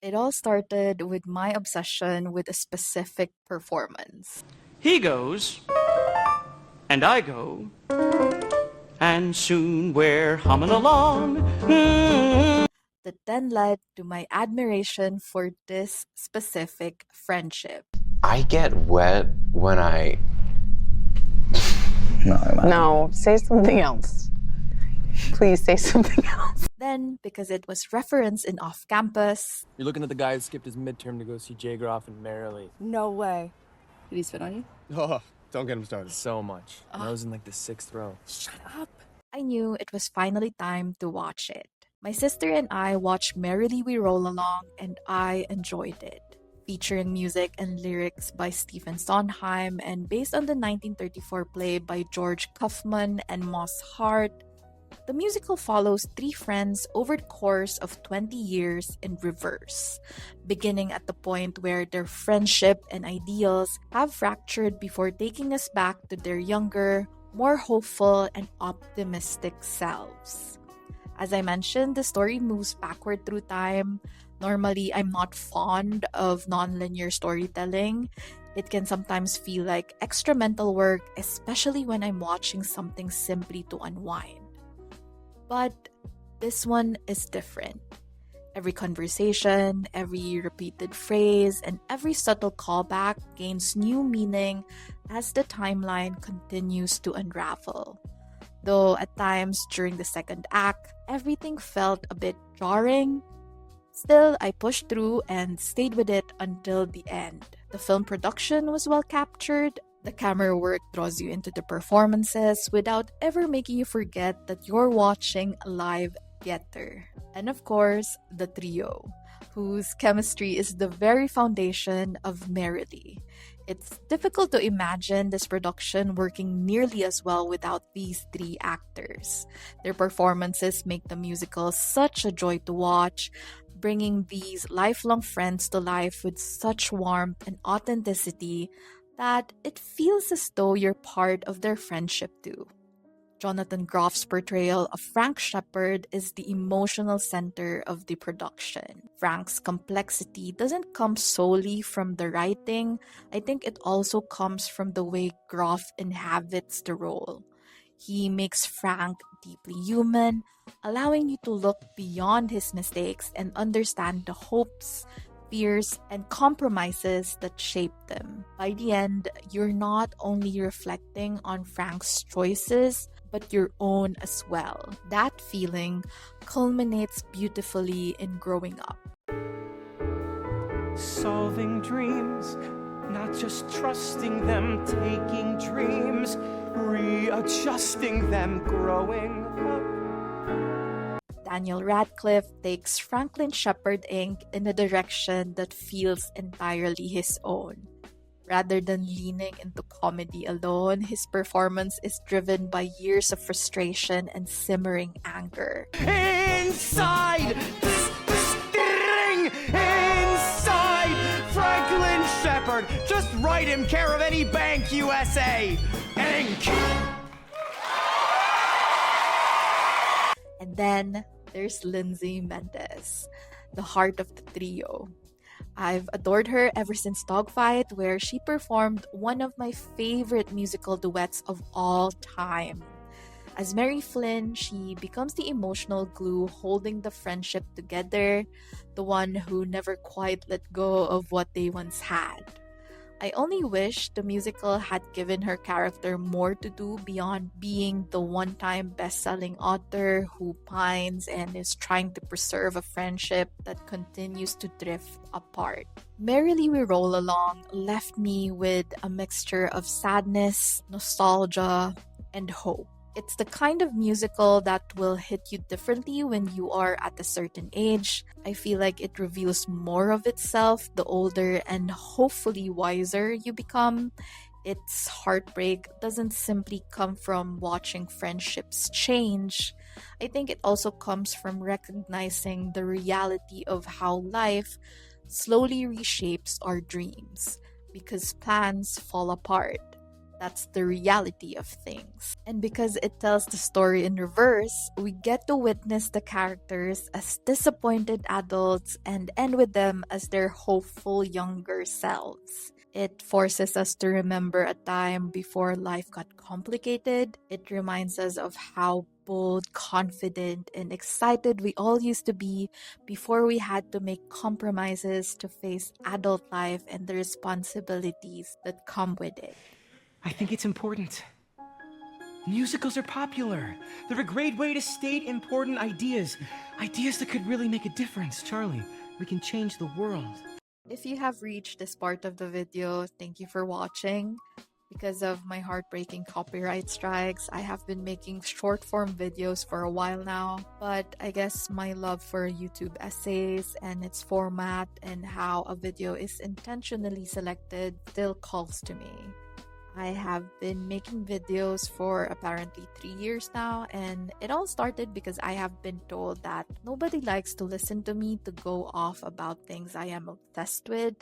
It all started with my obsession with a specific performance. He goes, and I go, and soon we're humming along. That then led to my admiration for this specific friendship. I get wet when I... No, say something else. Please say something else. Then, because it was referenced in Off Campus, You're looking at the guy who skipped his midterm to go see Jay Groff and Merrily. No way. Did he spit on you? Oh, don't get him started. So much. And I was in like the 6th row. Shut up. I knew it was finally time to watch it. My sister and I watched Merrily We Roll Along, and I enjoyed it. Featuring music and lyrics by Stephen Sondheim and based on the 1934 play by George Kaufman and Moss Hart, the musical follows three friends over the course of 20 years in reverse, beginning at the point where their friendship and ideals have fractured before taking us back to their younger, more hopeful and optimistic selves. As I mentioned, the story moves backward through time. Normally, I'm not fond of non-linear storytelling. It can sometimes feel like extra mental work, especially when I'm watching something simply to unwind. But this one is different. Every conversation, every repeated phrase, and every subtle callback gains new meaning as the timeline continues to unravel. Though at times during the second act, everything felt a bit jarring, still I pushed through and stayed with it until the end. The film production was well captured. The camera work draws you into the performances without ever making you forget that you're watching a live theater. And of course, the trio, whose chemistry is the very foundation of Merrily. It's difficult to imagine this production working nearly as well without these three actors. Their performances make the musical such a joy to watch, bringing these lifelong friends to life with such warmth and authenticity that it feels as though you're part of their friendship too. Jonathan Groff's portrayal of Frank Shephard is the emotional center of the production. Frank's complexity doesn't come solely from the writing. I think it also comes from the way Groff inhabits the role. He makes Frank deeply human, allowing you to look beyond his mistakes and understand the hopes, fears, and compromises that shaped them. By the end, you're not only reflecting on Frank's choices, but your own as well. That feeling culminates beautifully in growing up. Solving dreams, not just trusting them, taking dreams, readjusting them, growing up. Daniel Radcliffe takes Franklin Shephard Inc. in a direction that feels entirely his own. Rather than leaning into comedy alone, his performance is driven by years of frustration and simmering anger. Inside! Inside! Franklin Shephard! Just write him care of any bank USA! Inc. And then there's Lindsay Mendez, the heart of the trio. I've adored her ever since Dogfight, where she performed one of my favorite musical duets of all time. As Mary Flynn, she becomes the emotional glue holding the friendship together, the one who never quite let go of what they once had. I only wish the musical had given her character more to do beyond being the one-time best-selling author who pines and is trying to preserve a friendship that continues to drift apart. Merrily We Roll Along left me with a mixture of sadness, nostalgia, and hope. It's the kind of musical that will hit you differently when you are at a certain age. I feel like it reveals more of itself the older and hopefully wiser you become. Its heartbreak doesn't simply come from watching friendships change. I think it also comes from recognizing the reality of how life slowly reshapes our dreams, because plans fall apart, That's the reality of things. And because it tells the story in reverse, we get to witness the characters as disappointed adults and end with them as their hopeful younger selves. It forces us to remember a time before life got complicated. It reminds us of how bold, confident, and excited we all used to be before we had to make compromises to face adult life and the responsibilities that come with it. I think it's important. Musicals are popular. They're a great way to state important ideas. Ideas that could really make a difference, Charley. We can change the world. If you have reached this part of the video, thank you for watching. Because of my heartbreaking copyright strikes, I have been making short-form videos for a while now. But I guess my love for YouTube essays and its format and how a video is intentionally selected still calls to me. I have been making videos for apparently 3 years now, and it all started because I have been told that nobody likes to listen to me to go off about things I am obsessed with,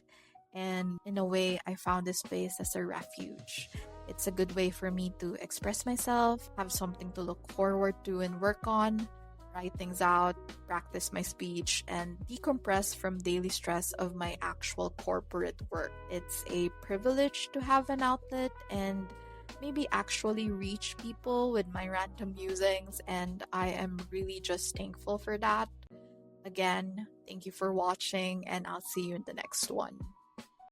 and in a way, I found this space as a refuge. It's a good way for me to express myself, have something to look forward to and work on, write things out, practice my speech, and decompress from daily stress of my actual corporate work. It's a privilege to have an outlet and maybe actually reach people with my random musings, and I am really just thankful for that. Again, thank you for watching, and I'll see you in the next one.